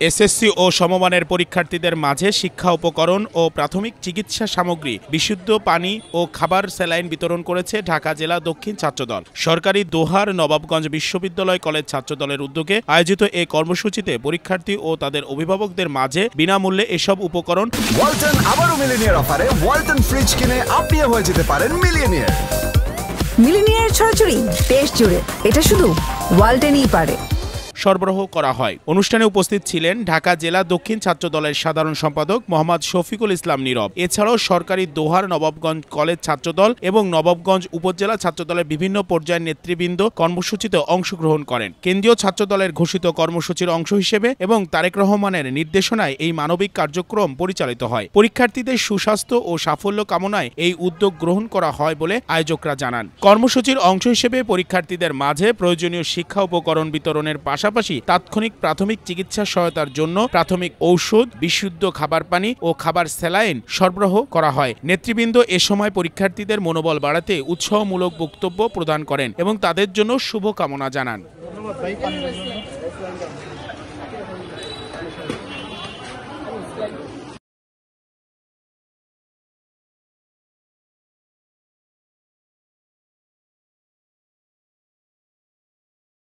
SSC ও সমমানের পরীক্ষার্থীদের মাঝে শিক্ষা উপকরণ ও প্রাথমিক চিকিৎসা সামগ্রী, বিশুদ্ধ পানি ও খাবার স্যালাইন বিতরণ করেছে ঢাকা জেলা দক্ষিণ ছাত্রদল। সরকারি দোহার নবাবগঞ্জ বিশ্ববিদ্যালয় কলেজ ছাত্রদলের উদ্যোগে আয়োজিত এই কর্মসূচিতে পরীক্ষার্থী ও তাদের অভিভাবকদের মাঝে বিনামূল্যে এসব উপকরণ। ওয়ালটন আবারও মিলিনিয়ার অফারে ওয়ালটন ফ্রিজ কিনে আপনিও হয়ে যেতে পারেন মিলিয়নিয়ার। মিলিনিয়ার ছড়াছড়ি দেশ জুড়ে, এটা শুধু ওয়ালটনই পারে। সরবরাহ করা হয়। অনুষ্ঠানে উপস্থিত ছিলেন ঢাকা জেলা দক্ষিণ ছাত্রদলের সাধারণ সম্পাদক মোহাম্মদ শফিকুল ইসলাম নীরব। এছাড়াও সরকারি দোহার নবাবগঞ্জ কলেজ ছাত্রদল এবং নবাবগঞ্জ উপজেলা ছাত্রদলের বিভিন্ন পর্যায়ের নেতৃবৃন্দ কর্মসূচিতে অংশগ্রহণ করেন। কেন্দ্রীয় ছাত্রদলের ঘোষিত কর্মসূচির অংশ হিসেবে এবং তারেক রহমানের নির্দেশনায় এই মানবিক কার্যক্রম পরিচালিত হয়। পরীক্ষার্থীদের সুস্বাস্থ্য ও সাফল্য কামনায় এই উদ্যোগ গ্রহণ করা হয় বলে আয়োজকরা জানান। কর্মসূচির অংশ হিসেবে পরীক্ষার্থীদের মাঝে প্রয়োজনীয় শিক্ষা উপকরণ বিতরণের পাশাপাশি তাৎক্ষণিক প্রাথমিক চিকিৎসা সহায়তার জন্য প্রাথমিক ঔষধ, বিশুদ্ধ খাবার পানি ও খাবার স্যালাইন সরবরাহ করা হয়। নেতৃবৃন্দ এ সময় পরীক্ষার্থীদের মনোবল বাড়াতে উৎসাহমূলক বক্তব্য প্রদান করেন এবং তাদের জন্য শুভকামনা জানান।